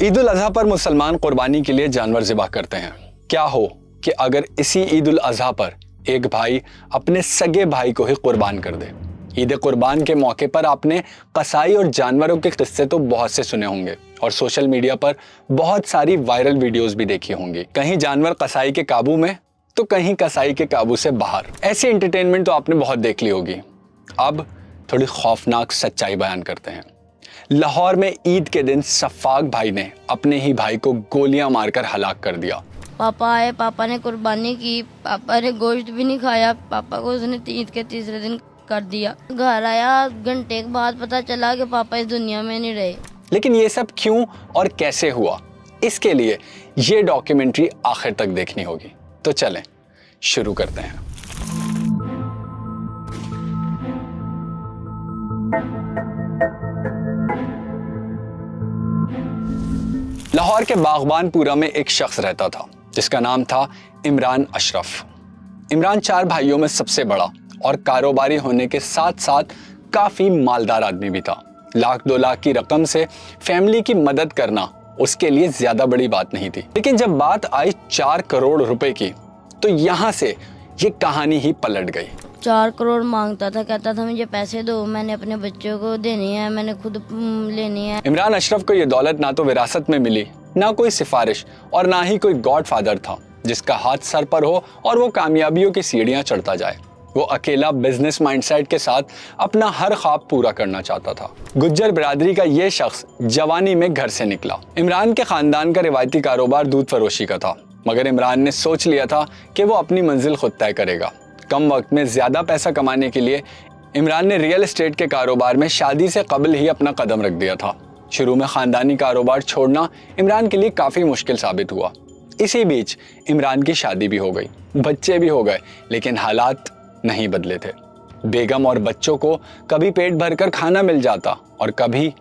ईद उल अजहा पर मुसलमान कुर्बानी के लिए जानवर ज़िबा करते हैं। क्या हो कि अगर इसी ईद उल अजहा पर एक भाई अपने सगे भाई को ही कुर्बान कर दे। ईद कुर्बान के मौके पर आपने कसाई और जानवरों के किस्से तो बहुत से सुने होंगे और सोशल मीडिया पर बहुत सारी वायरल वीडियोस भी देखी होंगी। कहीं जानवर कसाई के काबू में तो कहीं कसाई के काबू से बाहर। ऐसी एंटरटेनमेंट तो आपने बहुत देख ली होगी। अब थोड़ी खौफनाक सच्चाई बयान करते हैं। लाहौर में ईद के दिन सफाक भाई ने अपने ही भाई को गोलियां मारकर हलाक कर दिया। पापा आए, पापा ने कुर्बानी की, पापा ने गोश्त भी नहीं खाया, पापा को उसने ईद के तीसरे दिन कर दिया। घर आया, घंटे के बाद पता चला कि पापा इस दुनिया में नहीं रहे। लेकिन ये सब क्यों और कैसे हुआ, इसके लिए ये डॉक्यूमेंट्री आखिर तक देखनी होगी। तो चलें शुरू करते हैं। लाहौर के बागबानपुरा में एक शख्स रहता था जिसका नाम था इमरान अशरफ। इमरान 4 भाइयों में सबसे बड़ा और कारोबारी होने के साथ साथ काफी मालदार आदमी भी था। 1-2 लाख की रकम से फैमिली की मदद करना उसके लिए ज्यादा बड़ी बात नहीं थी। लेकिन जब बात आई 4 करोड़ रुपए की तो यहाँ से ये कहानी ही पलट गई। 4 करोड़ मांगता था, कहता था मुझे पैसे दो, मैंने अपने बच्चों को देनी है, मैंने खुद लेनी है। इमरान अशरफ को ये दौलत ना तो विरासत में मिली, ना कोई सिफारिश और ना ही कोई गॉडफादर था जिसका हाथ सर पर हो और वो कामयाबियों की सीढ़ियां चढ़ता जाए। वो अकेला बिजनेस माइंडसेट के साथ अपना हर ख्वाब पूरा करना चाहता था। गुज्जर बिरादरी का ये शख्स जवानी में घर से निकला। इमरान के खानदान का रिवायती कारोबार दूध फरोशी का था, मगर इमरान ने सोच लिया था कि वो अपनी मंजिल खुद तय करेगा। कम वक्त में ज्यादा पैसा कमाने के लिए इमरान ने रियल एस्टेट के कारोबार में शादी से कबल ही अपना कदम रख दिया था। शुरू में खानदानी कारोबार छोड़ना इमरान के लिए काफी मुश्किल साबित हुआ। इसी बीच इमरान की शादी भी हो गई, बच्चे भी हो गए, लेकिन हालात नहीं बदले थे। बेगम और बच्चों को कभी पेट भरकर खाना मिल जाता और कभी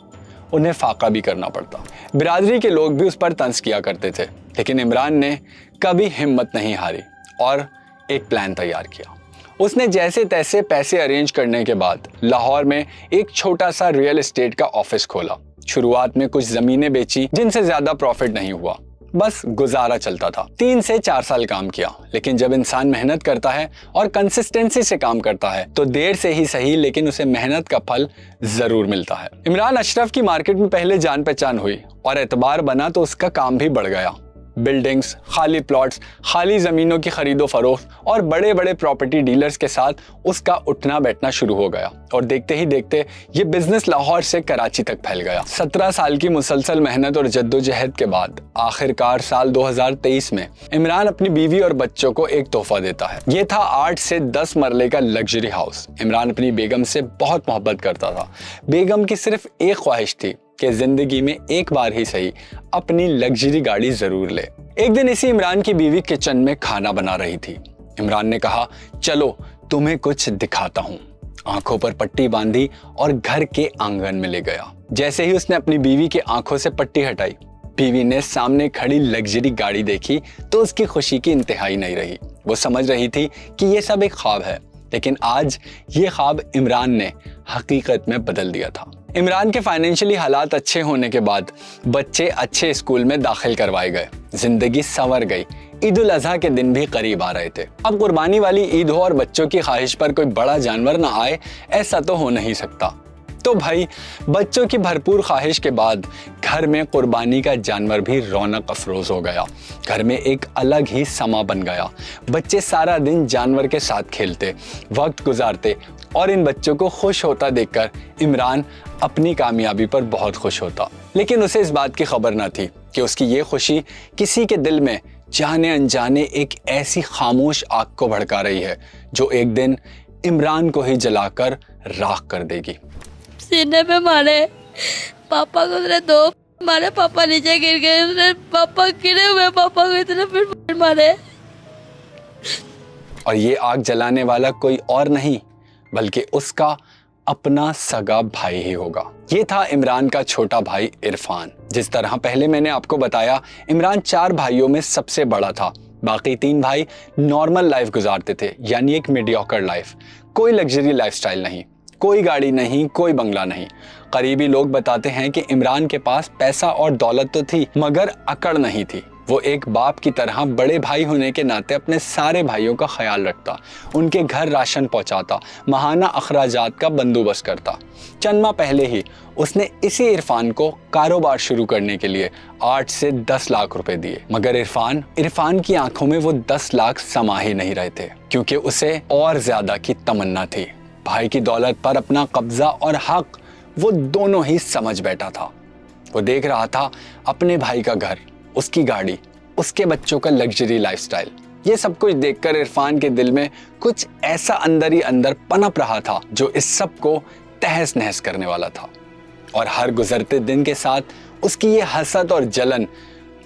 उन्हें फाका भी करना पड़ता। बिरादरी के लोग भी उस पर तंज किया करते थे, लेकिन इमरान ने कभी हिम्मत नहीं हारी और एक प्लान तैयार किया। उसने जैसे तैसे पैसे अरेंज करने के बाद लाहौर में एक छोटा सा रियल एस्टेट का ऑफिस खोला। शुरुआत में कुछ जमीनें बेची जिनसे ज्यादा प्रॉफिट नहीं हुआ, बस गुजारा चलता था। 3 से 4 साल काम किया, लेकिन जब इंसान मेहनत करता है और कंसिस्टेंसी से काम करता है तो देर से ही सही लेकिन उसे मेहनत का फल जरूर मिलता है। इमरान अशरफ की मार्केट में पहले जान पहचान हुई और एतबार बना तो उसका काम भी बढ़ गया। बिल्डिंग्स, खाली प्लॉट्स, खाली जमीनों की खरीदो फरोख्त और बड़े बड़े प्रॉपर्टी डीलर्स के साथ उसका उठना बैठना शुरू हो गया और देखते ही देखते ये बिजनेस लाहौर से कराची तक फैल गया। 17 साल की मुसलसल मेहनत और जद्दोजहद के बाद आखिरकार साल 2023 में इमरान अपनी बीवी और बच्चों को एक तोहफा देता है। ये था 8 से 10 मरले का लग्जरी हाउस। इमरान अपनी बेगम से बहुत मोहब्बत करता था। बेगम की सिर्फ एक ख्वाहिश थी कि जिंदगी में एक बार ही सही अपनी लग्जरी गाड़ी जरूर ले। एक दिन इसी इमरान की बीवी किचन में खाना बना रही थी। इमरान ने कहा, चलो तुम्हें कुछ दिखाता हूँ। आंखों पर पट्टी बांधी और घर के आंगन में ले गया। जैसे ही उसने अपनी बीवी की आंखों से पट्टी हटाई, बीवी ने सामने खड़ी लग्जरी गाड़ी देखी तो उसकी खुशी की इंतहाई नहीं रही। वो समझ रही थी कि ये सब एक ख्वाब है, लेकिन आज ये ख्वाब इमरान ने हकीकत में बदल दिया था। इमरान के फाइनेंशियली हालात अच्छे होने के बाद बच्चे अच्छे स्कूल में दाखिल करवाए गए, जिंदगी संवर गई। ईद उल अजहा के दिन भी करीब आ रहे थे। अब कुर्बानी वाली ईद हो और बच्चों की ख्वाहिश पर कोई बड़ा जानवर ना आए, ऐसा तो हो नहीं सकता। तो भाई, बच्चों की भरपूर ख्वाहिश के बाद घर में कुर्बानी का जानवर भी रौनक अफरोज हो गया। घर में एक अलग ही समा बन गया। बच्चे सारा दिन जानवर के साथ खेलते, वक्त गुजारते और इन बच्चों को खुश होता देखकर इमरान अपनी कामयाबी पर बहुत खुश होता। लेकिन उसे इस बात की खबर न थी कि उसकी ये खुशी किसी के दिल में जाने अनजाने एक ऐसी खामोश आग को भड़का रही है जो एक दिन इमरान को ही जलाकर राख कर देगी। सीने पे मारे, पापा को उसने 2 मारे, पापा नीचे गिर गए, उसने पापा गिरे हुए पापा को इतने फिर मारे। और ये आग जलाने वाला कोई और नहीं बल्कि उसका अपना सगा भाई ही होगा। ये था इमरान का छोटा भाई इरफान। जिस तरह पहले मैंने आपको बताया, इमरान 4 भाइयों में सबसे बड़ा था। बाकी 3 भाई नॉर्मल लाइफ गुजारते थे, यानी एक मीडियोकर लाइफ। कोई लग्जरी लाइफस्टाइल नहीं, कोई गाड़ी नहीं, कोई बंगला नहीं। करीबी लोग बताते हैं कि इमरान के पास पैसा और दौलत तो थी, मगर अकड़ नहीं थी। वो एक बाप की तरह बड़े भाई होने के नाते अपने सारे भाइयों का ख्याल रखता, उनके घर राशन पहुंचाता, माहाना अखराजात का बंदोबस्त करता। चंद माह पहले ही उसने इसी इरफान को कारोबार शुरू करने के लिए 8 से 10 लाख रुपए दिए, मगर इरफान की आंखों में वो 10 लाख समा ही नहीं रहे थे, क्योंकि उसे और ज्यादा की तमन्ना थी। भाई की दौलत पर अपना कब्जा और हक वो दोनों ही समझ बैठा था। वो देख रहा था अपने भाई का घर, उसकी गाड़ी, उसके बच्चों का लग्जरी लाइफस्टाइल। ये सब कुछ देखकर इरफान के दिल में कुछ ऐसा अंदर ही अंदर पनप रहा था जो इस सब को तहस नहस करने वाला था। और हर गुजरते दिन के साथ उसकी ये हसद और जलन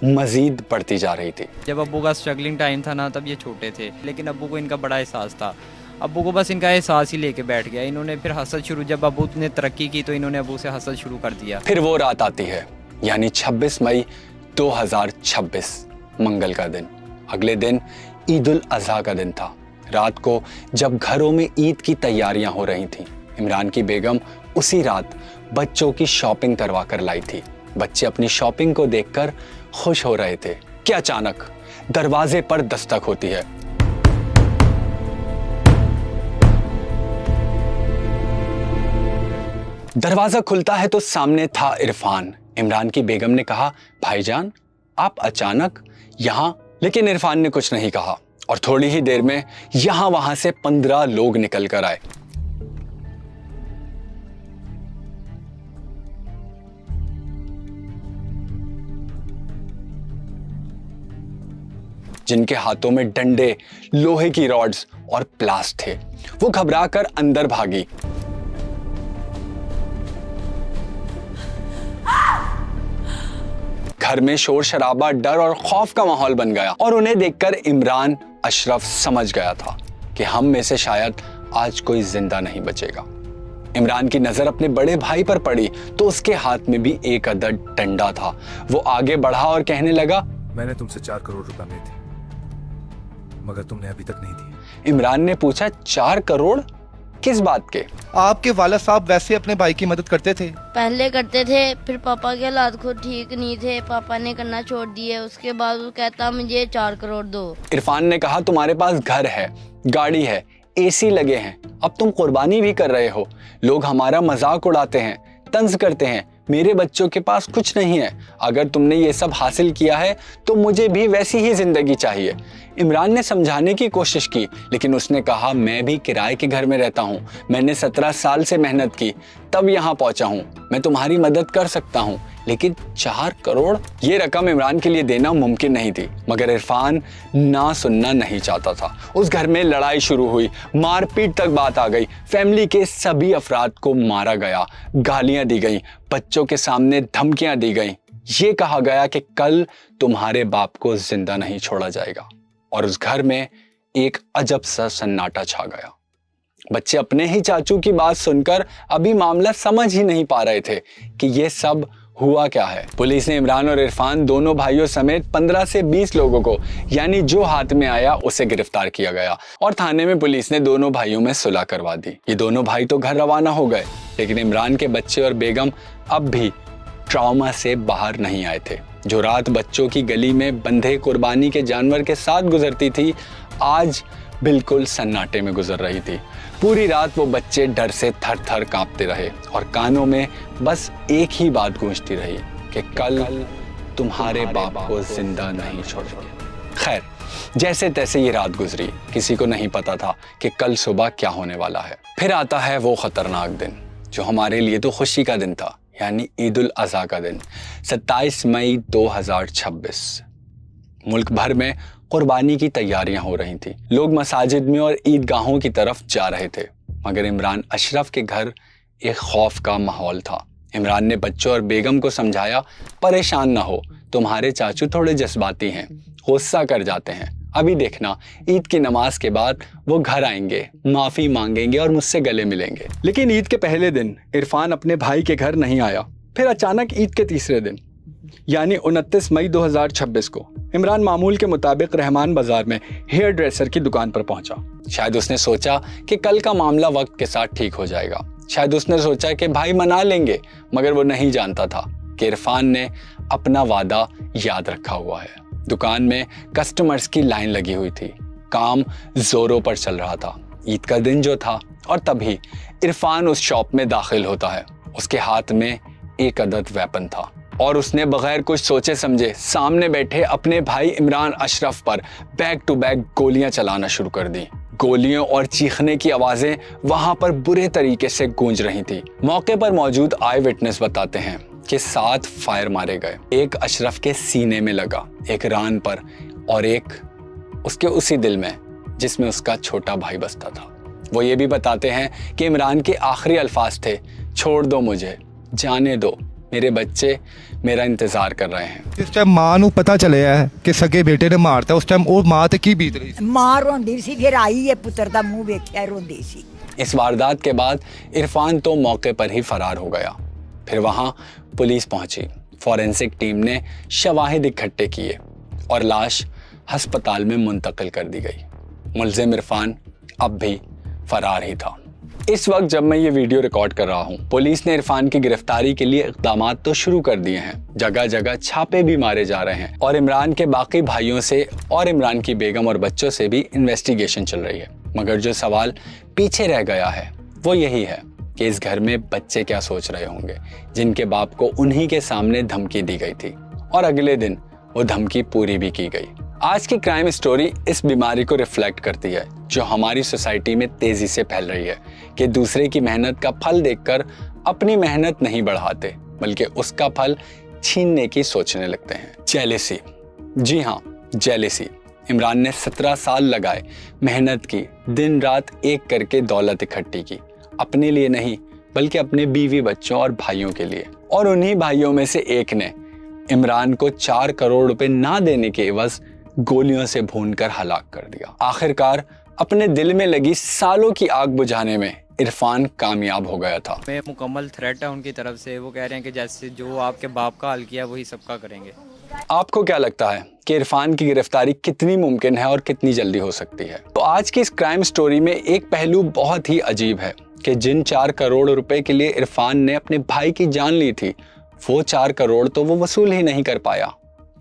मजीद बढ़ती जा रही थी। जब अब्बू का स्ट्रगलिंग टाइम था ना, तब ये छोटे थे, लेकिन अब्बू को इनका बड़ा एहसास था। अब्बू को बस इनका एहसास ही लेके बैठ गया। इन्होंने फिर हसद शुरू, जब अब्बू ने तरक्की की तो इन्होंने अब्बू से हसद शुरू कर दिया। फिर वो रात आती है, यानी 26 मई 2026, मंगल का दिन। अगले दिन ईद उल अजहा का दिन था। रात को जब घरों में ईद की तैयारियां हो रही थीं, इमरान की बेगम उसी रात बच्चों की शॉपिंग करवा कर लाई थी। बच्चे अपनी शॉपिंग को देखकर खुश हो रहे थे कि अचानक दरवाजे पर दस्तक होती है। दरवाजा खुलता है तो सामने था इरफान। इमरान की बेगम ने कहा, भाईजान आप अचानक यहां? लेकिन इरफान ने कुछ नहीं कहा और थोड़ी ही देर में यहां वहां से 15 लोग निकल कर आए। जिनके हाथों में डंडे, लोहे की रॉड्स और प्लास थे। वो घबराकर अंदर भागी। घर में शोर शराबा, डर और खौफ का माहौल बन गया और उन्हें देखकर इमरान अशरफ समझ गया था कि हम में से शायद आज कोई जिंदा नहीं बचेगा। इमरान की नजर अपने बड़े भाई पर पड़ी तो उसके हाथ में भी एक अदद डंडा था। वो आगे बढ़ा और कहने लगा, मैंने तुमसे 4 करोड़ रुपए लिए थे, मगर तुमने अभी तक नहीं दिए। इमरान ने पूछा, 4 करोड़? किस बात के? आपके वाला साहब वैसे अपने भाई की मदद करते थे? पहले करते थे, फिर पापा के हालात खुद ठीक नहीं थे, पापा ने करना छोड़ दिए। उसके बाद वो कहता मुझे 4 करोड़ दो। इरफान ने कहा, तुम्हारे पास घर है, गाड़ी है, एसी लगे हैं, अब तुम कुर्बानी भी कर रहे हो। लोग हमारा मजाक उड़ाते हैं, तंज करते हैं। मेरे बच्चों के पास कुछ नहीं है। अगर तुमने ये सब हासिल किया है तो मुझे भी वैसी ही जिंदगी चाहिए। इमरान ने समझाने की कोशिश की, लेकिन उसने कहा, मैं भी किराए के घर में रहता हूँ। मैंने 17 साल से मेहनत की, तब यहाँ पहुंचा हूँ। मैं तुम्हारी मदद कर सकता हूँ, लेकिन 4 करोड़? ये रकम इमरान के लिए देना मुमकिन नहीं थी। मगर इरफान ना सुनना नहीं चाहता था। उस घर में लड़ाई शुरू हुई, मारपीट तक बात आ गई। फैमिली के सभी अफराद को मारा गया, गालियां दी गई, बच्चों के सामने धमकियां दी गई। ये कहा गया कि कल तुम्हारे बाप को जिंदा नहीं छोड़ा जाएगा। और उस घर में एक अजब सा सन्नाटा छा गया। बच्चे अपने ही चाचू की बात सुनकर अभी मामला समझ ही नहीं पा रहे थे कि ये सब हुआ क्या है। पुलिस ने इमरान और इरफान दोनों भाइयों समेत 15 से 20 लोगों को, यानी जो हाथ में आया उसे गिरफ्तार किया गया और थाने में पुलिस ने दोनों भाइयों में सुलह करवा दी। ये दोनों भाई तो घर रवाना हो गए, लेकिन इमरान के बच्चे और बेगम अब भी ट्रॉमा से बाहर नहीं आए थे। जो रात बच्चों की गली में बंधे कुर्बानी के जानवर के साथ गुजरती थी, आज बिल्कुल सन्नाटे में गुजर रही थी। पूरी रात वो बच्चे डर से थर थर कांपते रहे और कानों में बस एक ही बात गूंजती रही कि कल तुम्हारे बाप को जिंदा नहीं छोड़ेंगे। खैर, जैसे तैसे ये रात गुजरी। किसी को नहीं पता था कि कल सुबह क्या होने वाला है। फिर आता है वो खतरनाक दिन जो हमारे लिए तो खुशी का दिन था, यानी ईद उल अजहा का दिन, 27 मई 2026। मुल्क भर में कुर्बानी की तैयारियां हो रही थी। लोग मसाजिद में और ईदगाहों की तरफ जा रहे थे, मगर इमरान अशरफ के घर एक खौफ का माहौल था। इमरान ने बच्चों और बेगम को समझाया, परेशान ना हो, तुम्हारे चाचू थोड़े जज्बाती हैं, गुस्सा कर जाते हैं। अभी देखना, ईद की नमाज के बाद वो घर आएंगे, माफी मांगेंगे और मुझसे गले मिलेंगे। लेकिन ईद के पहले दिन इरफान अपने भाई के घर नहीं आया। फिर अचानक ईद के तीसरे दिन, यानी 29 मई 2026 को इमरान मामूल के मुताबिक रहमान बाजार में हेयर ड्रेसर की दुकान पर पहुंचा। शायद उसने सोचा कि कल का मामला वक्त के साथ ठीक हो जाएगा। शायद उसने सोचा कि भाई मना लेंगे, मगर वो नहीं जानता था कि इरफान ने अपना वादा याद रखा हुआ है। दुकान में कस्टमर्स की लाइन लगी हुई थी, काम जोरों पर चल रहा था, ईद का दिन जो था, और तभी इरफान उस शॉप में दाखिल होता है। उसके हाथ में एक अदद वेपन था और उसने बगैर कुछ सोचे समझे सामने बैठे अपने भाई इमरान अशरफ पर बैक टू बैक गोलियां चलाना शुरू कर दी। गोलियों और चीखने की आवाजें वहां पर बुरे तरीके से गूंज रही थी। मौके पर मौजूद आई विटनेस बताते हैं कि 7 फायर मारे गए। एक अशरफ के सीने में लगा, एक रान पर और एक उसके उसी दिल में जिसमें उसका छोटा भाई बसता था। वो ये भी बताते हैं कि इमरान के आखिरी अल्फाज थे, छोड़ दो मुझे, जाने दो, मेरे बच्चे मेरा इंतजार कर रहे हैं। जिस टाइम मां नू पता चलिया है कि सगे बेटे ने मारता, उस टाइम वो मां ते की बीत रही सी? मां रोंदी सी, फिर आई है पुत्र दा मुंह वेख्या रोंदी सी। इस वारदात के बाद इरफान तो मौके पर ही फरार हो गया। फिर वहां पुलिस पहुंची, फॉरेंसिक टीम ने शवाहिद इकट्ठे किए और लाश अस्पताल में मुंतकिल कर दी गई। मुलजिम इरफान अब भी फरार ही था। इस वक्त जब मैं ये वीडियो रिकॉर्ड कर रहा हूँ, पुलिस ने इरफान की गिरफ्तारी के लिए इक़दाम तो शुरू कर दिए हैं। जगह जगह छापे भी मारे जा रहे हैं और इमरान के बाकी भाइयों से और इमरान की बेगम और बच्चों से भी इन्वेस्टिगेशन चल रही है। मगर जो सवाल पीछे रह गया है वो यही है कि इस घर में बच्चे क्या सोच रहे होंगे जिनके बाप को उन्हीं के सामने धमकी दी गई थी और अगले दिन वो धमकी पूरी भी की गई। आज की क्राइम स्टोरी इस बीमारी को रिफ्लेक्ट करती है जो हमारी सोसाइटी में तेजी से फैल रही है कि दूसरे की मेहनत का फल देखकर अपनी मेहनत नहीं बढ़ाते बल्कि उसका फल छीनने की सोचने लगते हैं। जेलेसी, जी हाँ, जेलेसी। इमरान ने 17 साल लगाए, मेहनत की, दिन रात एक करके दौलत इकट्ठी की, अपने लिए नहीं बल्कि अपने बीवी बच्चों और भाइयों के लिए। और उन्हीं भाइयों में से एक ने इमरान को 4 करोड़ रुपए ना देने के एवज गोलियों से भूनकर हलाक कर दिया। आखिरकार अपने दिल में लगी सालों की आग बुझाने में इरफान कामयाब हो गया था। मैं मुकम्मल थ्रेट है उनकी तरफ से। वो कह रहे हैं कि जैसे जो आपके बाप का हाल किया वही सबका करेंगे। आपको क्या लगता है कि इरफान की गिरफ्तारी कितनी मुमकिन है और कितनी जल्दी हो सकती है? तो आज की इस क्राइम स्टोरी में एक पहलू बहुत ही अजीब है कि जिन 4 करोड़ रुपए के लिए इरफान ने अपने भाई की जान ली थी, वो 4 करोड़ तो वो वसूल ही नहीं कर पाया।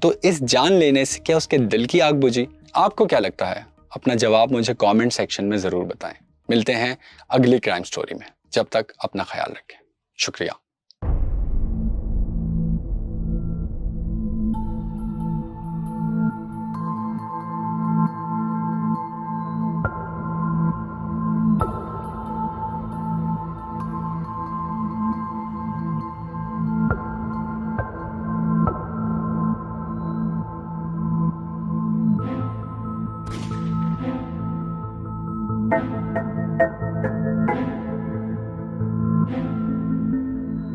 तो इस जान लेने से क्या उसके दिल की आग बुझी? आपको क्या लगता है? अपना जवाब मुझे कमेंट सेक्शन में जरूर बताएं। मिलते हैं अगली क्राइम स्टोरी में। जब तक अपना ख्याल रखें। शुक्रिया। Thank you.